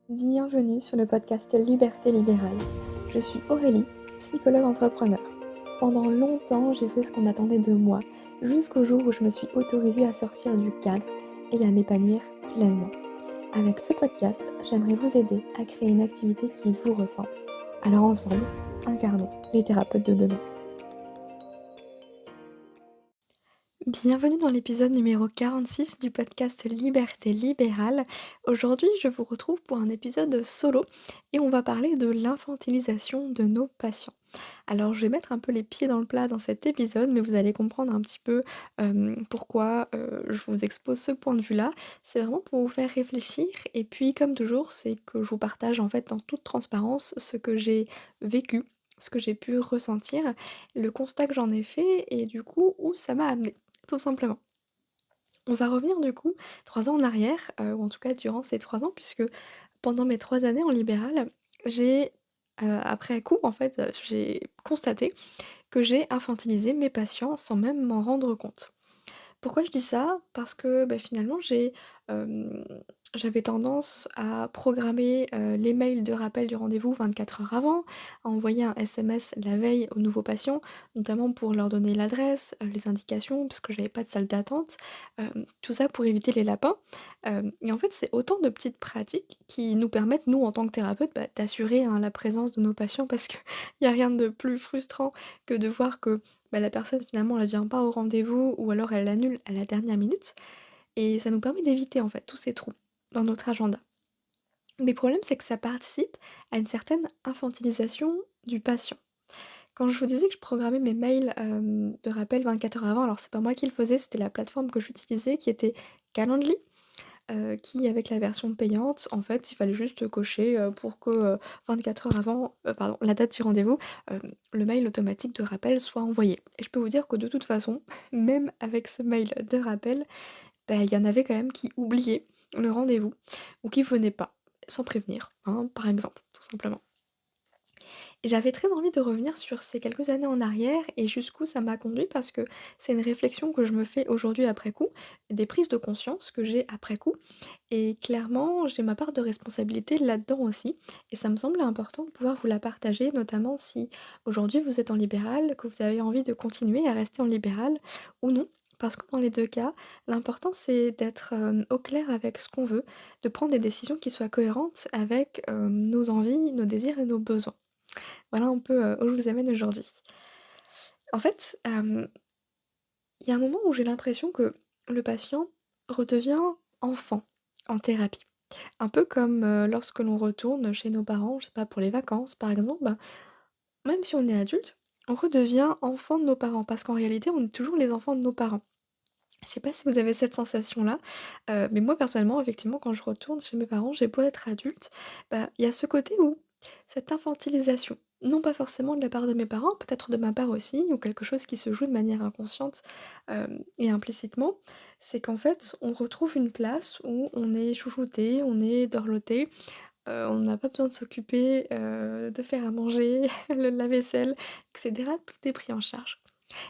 Bienvenue sur le podcast Liberté libérale. Je suis Aurélie, psychologue entrepreneur. Pendant longtemps, j'ai fait ce qu'on attendait de moi, jusqu'au jour où je me suis autorisée à sortir du cadre et à m'épanouir pleinement. Avec ce podcast, j'aimerais vous aider à créer une activité qui vous ressemble. Alors ensemble, incarnons les thérapeutes de demain. Bienvenue dans l'épisode numéro 46 du podcast Liberté libérale. Aujourd'hui, je vous retrouve pour un épisode solo et on va parler de l'infantilisation de nos patients. Alors, je vais mettre un peu les pieds dans le plat dans cet épisode, mais vous allez comprendre un petit peu pourquoi je vous expose ce point de vue-là. C'est vraiment pour vous faire réfléchir et puis, comme toujours, c'est que je vous partage en fait en toute transparence ce que j'ai vécu, ce que j'ai pu ressentir, le constat que j'en ai fait et du coup où ça m'a amené tout simplement. On va revenir du coup 3 ans en arrière, ou en tout cas durant ces 3 ans puisque pendant mes 3 années en libéral, j'ai, après coup en fait, j'ai constaté que j'ai infantilisé mes patients sans même m'en rendre compte. Pourquoi je dis ça? Parce que, finalement hem, j'avais tendance à programmer, les mails de rappel du rendez-vous 24 heures avant, à envoyer un SMS la veille aux nouveaux patients, notamment pour leur donner l'adresse, les indications, parce que j'avais pas de salle d'attente, tout ça pour éviter les lapins, et en fait, c'est autant de petites pratiques qui nous permettent, nous, en tant que thérapeutes, d'assurer, hein, la présence de nos patients parce qu'il y a rien de plus frustrant que de voir que la personne finalement elle vient pas au rendez-vous ou alors elle annule à la dernière minute et ça nous permet d'éviter en fait tous ces trous dans notre agenda. Mais le problème c'est que ça participe à une certaine infantilisation du patient. Quand je vous disais que je programmais mes mails, de rappel 24 heures avant, alors c'est pas moi qui le faisais, c'était la plateforme que j'utilisais qui était Calendly. Qui avec la version payante, en fait, il fallait juste cocher, pour que, 24 heures avant, pardon, la date du rendez-vous, le mail automatique de rappel soit envoyé. Et je peux vous dire que de toute façon, même avec ce mail de rappel, il y en avait quand même qui oubliaient le rendez-vous ou qui venaient pas, sans prévenir, hein, par exemple, tout simplement. Et j'avais très envie de revenir sur ces quelques années en arrière et jusqu'où ça m'a conduit parce que c'est une réflexion que je me fais aujourd'hui après coup, des prises de conscience que j'ai après coup et clairement, j'ai ma part de responsabilité là-dedans aussi et ça me semble important de pouvoir vous la partager, notamment si aujourd'hui vous êtes en libéral, que vous avez envie de continuer à rester en libéral ou non. Parce que dans les 2 cas, l'important c'est d'être, au clair avec ce qu'on veut, de prendre des décisions qui soient cohérentes avec, nos envies, nos désirs et nos besoins. Voilà un peu, où je vous amène aujourd'hui. En fait, il y a un moment où j'ai l'impression que le patient redevient enfant en thérapie. Un peu comme, lorsque l'on retourne chez nos parents, je sais pas, pour les vacances par exemple, même si on est adulte, on redevient enfant de nos parents parce qu'en réalité, on est toujours les enfants de nos parents. Je sais pas si vous avez cette sensation-là, mais moi personnellement, effectivement, quand je retourne chez mes parents, j'ai beau être adulte, il y a ce côté où cette infantilisation, non pas forcément de la part de mes parents, peut-être de ma part aussi, ou quelque chose qui se joue de manière inconsciente, et implicitement, c'est qu'en fait, on retrouve une place où on est chouchouté, on est dorloté, on n'a pas besoin de s'occuper, de faire à manger, le lave-vaisselle, et cetera, tout est pris en charge.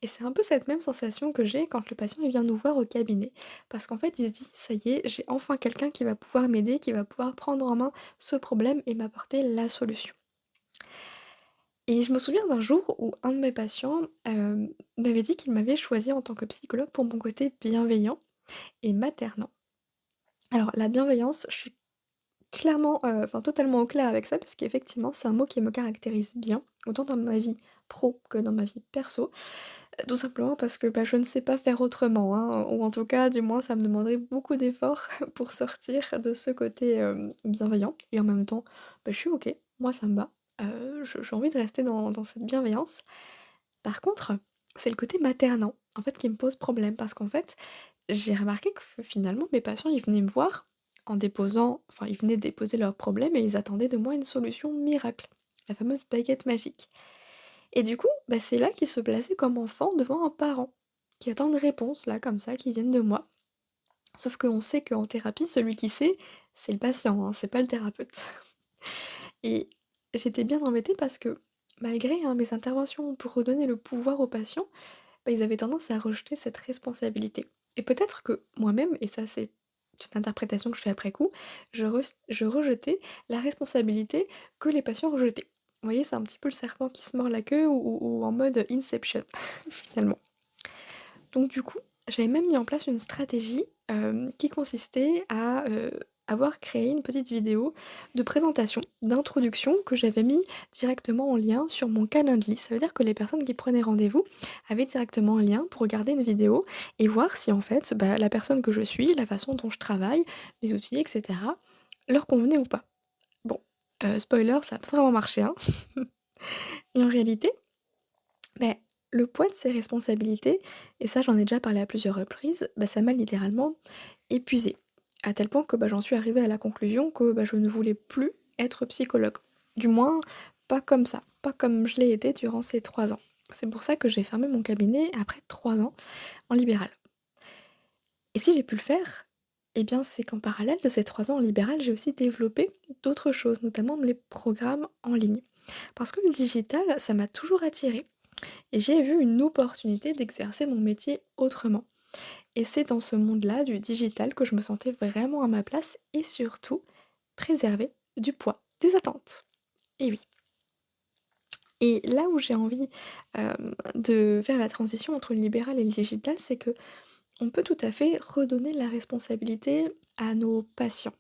Et c'est un peu cette même sensation que j'ai quand le patient il vient nous voir au cabinet. Parce qu'en fait, il se dit: «Ça y est, j'ai enfin quelqu'un qui va pouvoir m'aider, qui va pouvoir prendre en main ce problème et m'apporter la solution». Et je me souviens d'un jour où un de mes patients, m'avait dit qu'il m'avait choisi en tant que psychologue pour mon côté bienveillant et maternant. Alors la bienveillance, je suis clairement, enfin totalement au clair avec ça, parce qu'effectivement c'est un mot qui me caractérise bien, autant dans ma vie pro que dans ma vie perso. Tout simplement parce que, je ne sais pas faire autrement, hein, ou en tout cas, du moins, ça me demanderait beaucoup d'efforts pour sortir de ce côté, bienveillant et en même temps, je suis OK, moi ça me va, je j'ai envie de rester dans cette bienveillance. Par contre, c'est le côté maternant, en fait, qui me pose problème parce qu'en fait, j'ai remarqué que finalement mes patients, ils venaient me voir en déposant enfin, ils venaient déposer leurs problèmes et ils attendaient de moi une solution miracle, la fameuse baguette magique. Et du coup, c'est là qu'ils se plaçaient comme enfant devant un parent, qui attend une réponse là, comme ça, qui viennent de moi. Sauf qu'on sait qu'en thérapie, celui qui sait, c'est le patient, hein, c'est pas le thérapeute. Et j'étais bien embêtée parce que malgré, hein, mes interventions pour redonner le pouvoir aux patients, ils avaient tendance à rejeter cette responsabilité. Et peut-être que moi-même, et ça c'est c'est une interprétation que je fais après coup, je rejetais la responsabilité que les patients rejetaient. Vous voyez, c'est un petit peu le serpent qui se mord la queue ou en mode Inception finalement. Donc du coup, j'avais même mis en place une stratégie, qui consistait à, avoir créé une petite vidéo de présentation, d'introduction que j'avais mis directement en lien sur mon Calendly. Ça veut dire que les personnes qui prenaient rendez-vous avaient directement un lien pour regarder une vidéo et voir si en fait, bah, la personne que je suis, la façon dont je travaille, mes outils et cetera, leur convenait ou pas. Bon, spoiler, ça a pas vraiment marché, hein. Et en réalité, beh, le poids de ces responsabilités, et ça j'en ai déjà parlé à plusieurs reprises, bah, ça m'a littéralement épuisée. À tel point que, bah, j'en suis arrivée à la conclusion que, bah, je ne voulais plus être psychologue. Du moins, pas comme ça, pas comme je l'ai été durant ces 3 ans. C'est pour ça que j'ai fermé mon cabinet après 3 ans en libéral. Et si j'ai pu le faire, eh bien, c'est qu'en parallèle de ces 3 ans en libéral, j'ai aussi développé d'autres choses, notamment les programmes en ligne. Parce que le digital, ça m'a toujours attirée. Et j'ai vu une opportunité d'exercer mon métier autrement. Et c'est dans ce monde-là du digital que je me sentais vraiment à ma place et surtout préservée du poids des attentes. Et oui. Et là où j'ai envie de faire la transition entre le libéral et le digital, c'est que on peut tout à fait redonner la responsabilité à nos patients.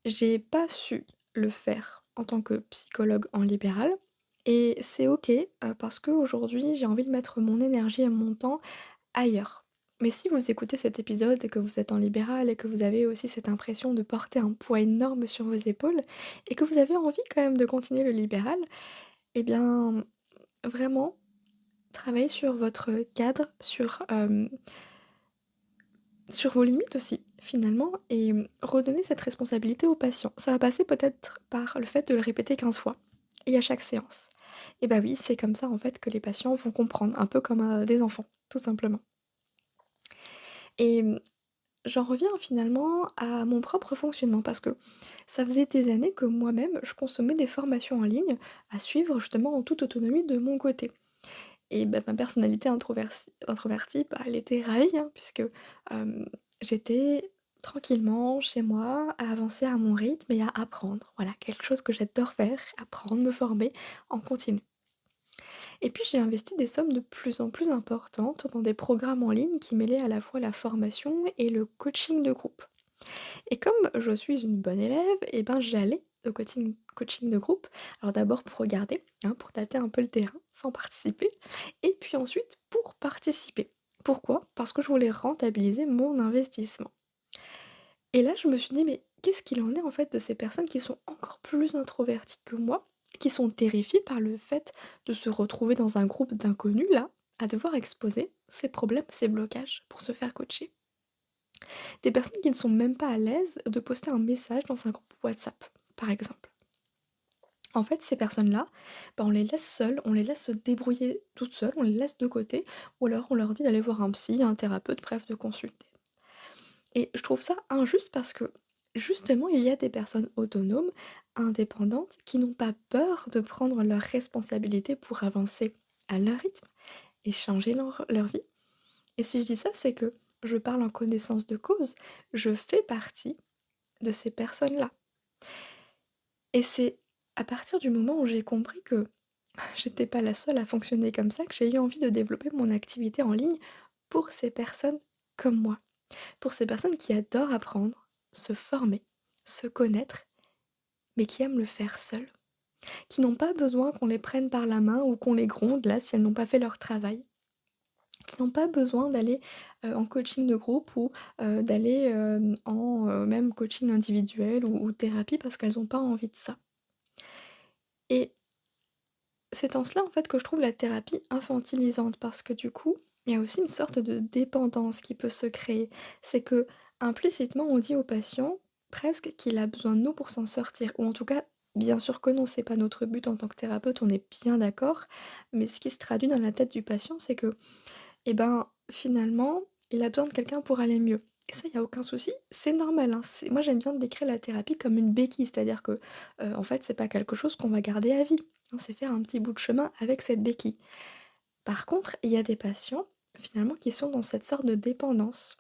J'ai pas su le faire en tant que psychologue en libéral et c'est OK, parce qu'aujourd'hui j'ai envie de mettre mon énergie et mon temps ailleurs. Mais si vous écoutez cet épisode et que vous êtes en libéral et que vous avez aussi cette impression de porter un poids énorme sur vos épaules et que vous avez envie quand même de continuer le libéral, eh bien, vraiment, travaillez sur votre cadre, sur vos limites aussi, finalement, et redonner cette responsabilité aux patients. Ça va passer peut-être par le fait de le répéter 15 fois et à chaque séance. Et bah oui, c'est comme ça en fait que les patients vont comprendre, un peu comme, des enfants, tout simplement. Et j'en reviens finalement à mon propre fonctionnement parce que ça faisait des années que moi-même, je consommais des formations en ligne à suivre justement en toute autonomie de mon côté. Et bah, ma personnalité introvertie, bah, elle était ravie, hein, puisque, j'étais tranquillement chez moi à avancer à mon rythme et à apprendre. Voilà, quelque chose que j'adore faire, apprendre, me former en continu. Et puis j'ai investi des sommes de plus en plus importantes dans des programmes en ligne qui mêlaient à la fois la formation et le coaching de groupe. Et comme je suis une bonne élève, et ben j'allais au coaching de groupe. Alors d'abord pour regarder, hein, pour tâter un peu le terrain sans participer, et puis ensuite pour participer. Pourquoi? Parce que je voulais rentabiliser mon investissement. Et là, je me suis dit: «Mais qu'est-ce qu'il en est en fait de ces personnes qui sont encore plus introverties que moi, qui sont terrifiées par le fait de se retrouver dans un groupe d'inconnus là, à devoir exposer ces problèmes, ces blocages pour se faire coacher?» Des personnes qui ne sont même pas à l'aise de poster un message dans un groupe WhatsApp, par exemple. En fait, ces personnes-là, bah, on les laisse seules, on les laisse se débrouiller toutes seules, on les laisse de côté, ou alors on leur dit d'aller voir un psy, un thérapeute, bref, de consulter. Et je trouve ça injuste parce que, justement, il y a des personnes autonomes, indépendantes, qui n'ont pas peur de prendre leurs responsabilités pour avancer à leur rythme et changer leur vie. Et si je dis ça, c'est que je parle en connaissance de cause, je fais partie de ces personnes-là. Et c'est à partir du moment où j'ai compris que j'étais pas la seule à fonctionner comme ça, que j'ai eu envie de développer mon activité en ligne pour ces personnes comme moi. Pour ces personnes qui adorent apprendre, se former, se connaître, mais qui aiment le faire seules. Qui n'ont pas besoin qu'on les prenne par la main ou qu'on les gronde là si elles n'ont pas fait leur travail. Qui n'ont pas besoin d'aller, en coaching de groupe ou, d'aller, en, même coaching individuel ou thérapie parce qu'elles ont pas envie de ça. Et c'est en cela, en fait, que je trouve la thérapie infantilisante parce que du coup, il y a aussi une sorte de dépendance qui peut se créer. C'est que implicitement, on dit au patient presque qu'il a besoin de nous pour s'en sortir ou en tout cas, bien sûr que non, c'est pas notre but en tant que thérapeute, on est bien d'accord, mais ce qui se traduit dans la tête du patient, c'est que, eh ben, finalement, il a besoin de quelqu'un pour aller mieux. Et ça, il y a aucun souci, c'est normal, hein. C'est moi, j'aime bien décrire la thérapie comme une béquille, c'est-à-dire que, en fait, c'est pas quelque chose qu'on va garder à vie, hein, c'est faire un petit bout de chemin avec cette béquille. Par contre, il y a des patients, finalement, qui sont dans cette sorte de dépendance.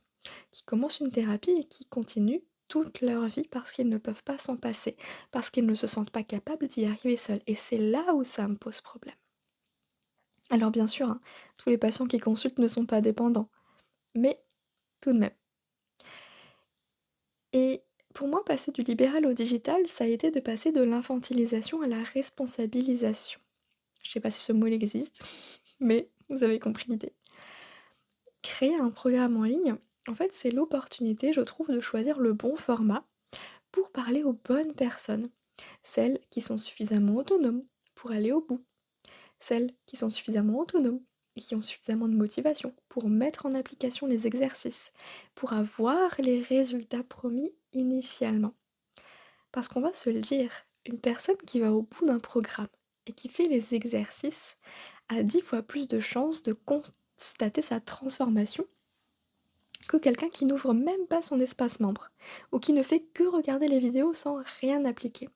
qui commencent une thérapie et qui continuent toute leur vie parce qu'ils ne peuvent pas s'en passer, parce qu'ils ne se sentent pas capables d'y arriver seuls et c'est là où ça me pose problème. Alors bien sûr, hein, tous les patients qui consultent ne sont pas dépendants, mais tout de même. Et pour moi, passer du libéral au digital, ça a été de passer de l'infantilisation à la responsabilisation. Je sais pas si ce mot il existe, mais vous avez compris l'idée. Créer un programme en ligne, en fait, c'est l'opportunité, je trouve, de choisir le bon format pour parler aux bonnes personnes. Celles qui sont suffisamment autonomes pour aller au bout. Celles qui sont suffisamment autonomes et qui ont suffisamment de motivation pour mettre en application les exercices, pour avoir les résultats promis initialement. Parce qu'on va se le dire, une personne qui va au bout d'un programme et qui fait les exercices a 10 fois plus de chances de constater sa transformation que quelqu'un qui n'ouvre même pas son espace membre ou qui ne fait que regarder les vidéos sans rien appliquer.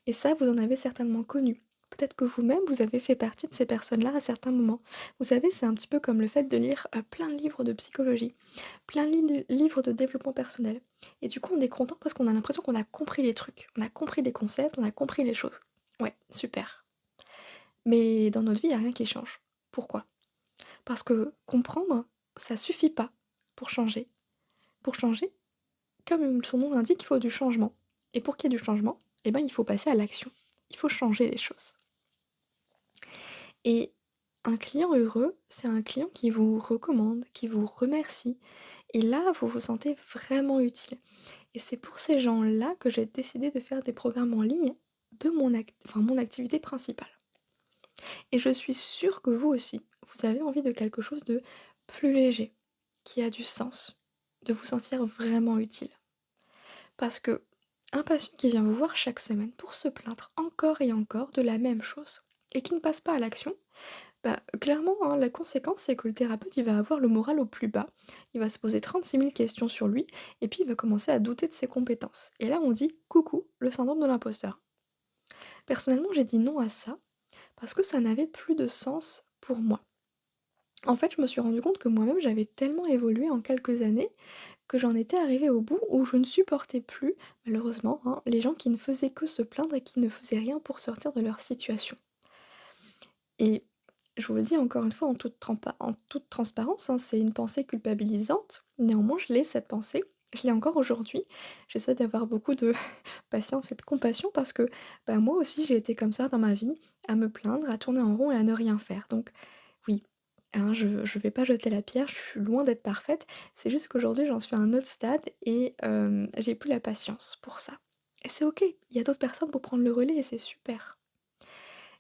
Et ça, vous en avez certainement connu. Peut-être que vous-même, vous avez fait partie de ces personnes-là à certains moments. Vous savez, c'est un petit peu comme le fait de lire plein de livres de psychologie, plein de livres de développement personnel. Et du coup, on est content parce qu'on a l'impression qu'on a compris les trucs, on a compris les concepts, on a compris les choses. Ouais, super. Mais dans notre vie, il n'y a rien qui change. Pourquoi? Parce que comprendre, ça suffit pas pour changer. Pour changer, comme son nom l'indique, il faut du changement. Et pour qu'il y ait du changement, eh ben, il faut passer à l'action. Il faut changer les choses. Et un client heureux, c'est un client qui vous recommande, qui vous remercie. Et là, vous vous sentez vraiment utile. Et c'est pour ces gens-là que j'ai décidé de faire des programmes en ligne de mon activité principale. Et je suis sûre que vous aussi, vous avez envie de quelque chose de plus léger, qui a du sens, de vous sentir vraiment utile. Parce que un patient qui vient vous voir chaque semaine pour se plaindre encore et encore de la même chose et qui ne passe pas à l'action, bah, clairement, hein, la conséquence, c'est que le thérapeute, il va avoir le moral au plus bas. Il va se poser 36 000 questions sur lui et puis il va commencer à douter de ses compétences. Et là, on dit coucou, le syndrome de l'imposteur. Personnellement, j'ai dit non à ça parce que ça n'avait plus de sens pour moi. En fait, je me suis rendu compte que moi-même, j'avais tellement évolué en quelques années que j'en étais arrivée au bout où je ne supportais plus, malheureusement, hein, les gens qui ne faisaient que se plaindre et qui ne faisaient rien pour sortir de leur situation. Et je vous le dis encore une fois en toute transparence, hein, c'est une pensée culpabilisante. Néanmoins, je l'ai cette pensée. Je l'ai encore aujourd'hui. J'essaie d'avoir beaucoup de patience et de compassion parce que bah, moi aussi j'ai été comme ça dans ma vie, à me plaindre, à tourner en rond et à ne rien faire. Donc oui, hein, je vais pas jeter la pierre, je suis loin d'être parfaite. C'est juste qu'aujourd'hui j'en suis à un autre stade et j'ai plus la patience pour ça. Et c'est OK, il y a d'autres personnes pour prendre le relais et c'est super.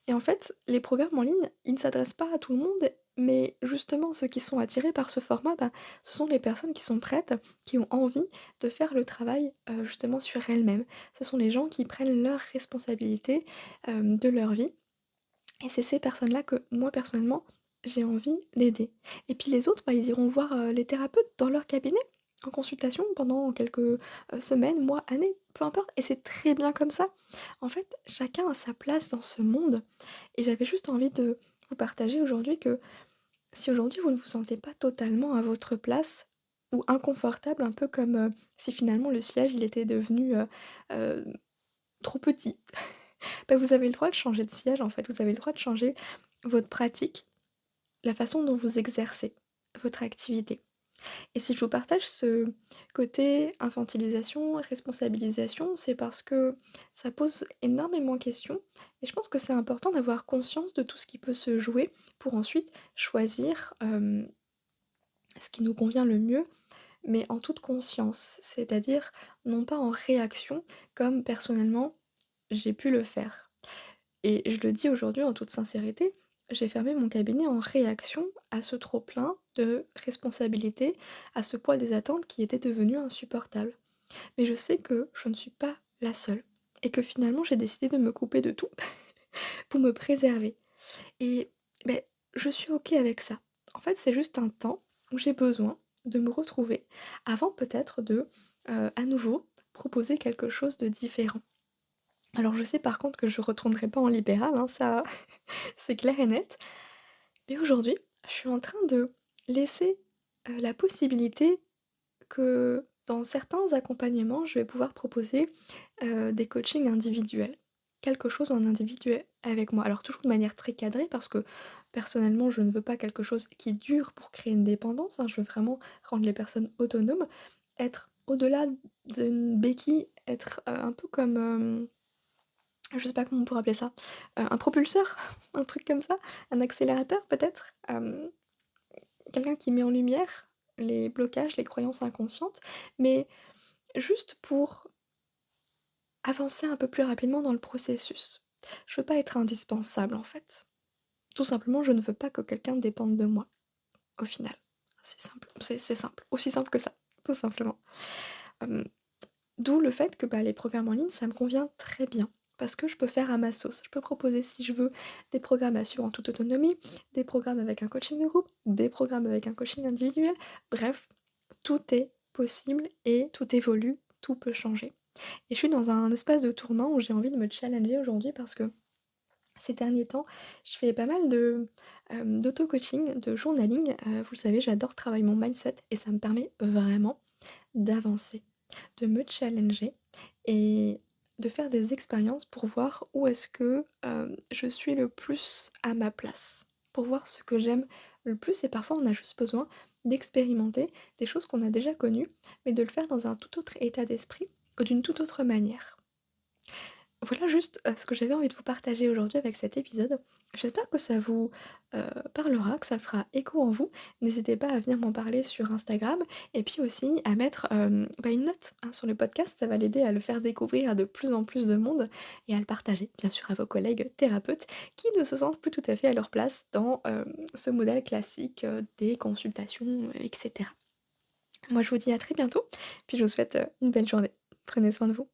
Et en fait, les programmes en ligne, ils ne s'adressent pas à tout le monde, mais justement ceux qui sont attirés par ce format, bah, ce sont les personnes qui sont prêtes, qui ont envie de faire le travail, justement sur elles-mêmes. Ce sont les gens qui prennent leurs responsabilités, de leur vie et c'est ces personnes-là que moi personnellement, j'ai envie d'aider. Et puis les autres, bah, ils iront voir, les thérapeutes dans leur cabinet, en consultation pendant quelques, semaines, mois, années, peu importe et c'est très bien comme ça. En fait, chacun a sa place dans ce monde et j'avais juste envie de vous partager aujourd'hui que si aujourd'hui vous ne vous sentez pas totalement à votre place ou inconfortable, un peu comme, si finalement le siège il était devenu, heu, trop petit, bah, vous avez le droit de changer de siège en fait, vous avez le droit de changer votre pratique, la façon dont vous exercez votre activité. Et si je vous partage ce côté infantilisation, responsabilisation, c'est parce que ça pose énormément de questions et je pense que c'est important d'avoir conscience de tout ce qui peut se jouer pour ensuite choisir, ce qui nous convient le mieux, mais en toute conscience. C'est-à-dire non pas en réaction comme personnellement j'ai pu le faire. Et je le dis aujourd'hui en toute sincérité, j'ai fermé mon cabinet en réaction à ce trop-plein de responsabilités, à ce poids des attentes qui était devenu insupportable. Mais je sais que je ne suis pas la seule et que finalement j'ai décidé de me couper de tout pour me préserver. Et beh, je suis OK avec ça. En fait, c'est juste un temps où j'ai besoin de me retrouver avant peut-être de, à nouveau proposer quelque chose de différent. Alors je sais par contre que je retournerai pas en libéral, hein, ça c'est clair et net. Mais aujourd'hui, je suis en train de laisser, la possibilité que dans certains accompagnements, je vais pouvoir proposer, des coachings individuels. Quelque chose en individuel avec moi. Alors toujours de manière très cadrée parce que personnellement, je ne veux pas quelque chose qui dure pour créer une dépendance, hein. Je veux vraiment rendre les personnes autonomes, être au-delà d'une béquille, être, un peu comme, je sais pas comment on pourrait appeler ça, un propulseur? Un truc comme ça? Un accélérateur peut-être? Quelqu'un qui met en lumière les blocages, les croyances inconscientes, mais juste pour avancer un peu plus rapidement dans le processus. Je veux pas être indispensable, en fait. Tout simplement, je ne veux pas que quelqu'un dépende de moi, au final. C'est simple, c'est simple, aussi simple que ça, tout simplement. Hem, D'où le fait que, bah, les programmes en ligne, ça me convient très bien parce que je peux faire à ma sauce. Je peux proposer, si je veux, des programmes à suivre en toute autonomie, des programmes avec un coaching de groupe, des programmes avec un coaching individuel. Bref, tout est possible et tout évolue, tout peut changer. Et je suis dans un espace de tournant où j'ai envie de me challenger aujourd'hui parce que ces derniers temps, je fais pas mal d'auto-coaching, de journaling. Vous le savez, j'adore travailler mon mindset et ça me permet vraiment d'avancer, de me challenger et de faire des expériences pour voir où est-ce que, je suis le plus à ma place. Pour voir ce que j'aime le plus et parfois on a juste besoin d'expérimenter des choses qu'on a déjà connues, mais de le faire dans un tout autre état d'esprit ou d'une toute autre manière. Voilà juste, ce que j'avais envie de vous partager aujourd'hui avec cet épisode. J'espère que ça vous, parlera, que ça fera écho en vous. N'hésitez pas à venir m'en parler sur Instagram et puis aussi à mettre, bah, une note, hein, sur le podcast. Ça va l'aider à le faire découvrir à de plus en plus de monde et à le partager, bien sûr, à vos collègues thérapeutes qui ne se sentent plus tout à fait à leur place dans, ce modèle classique, des consultations, et cetera. Moi, je vous dis à très bientôt, puis je vous souhaite, une belle journée. Prenez soin de vous.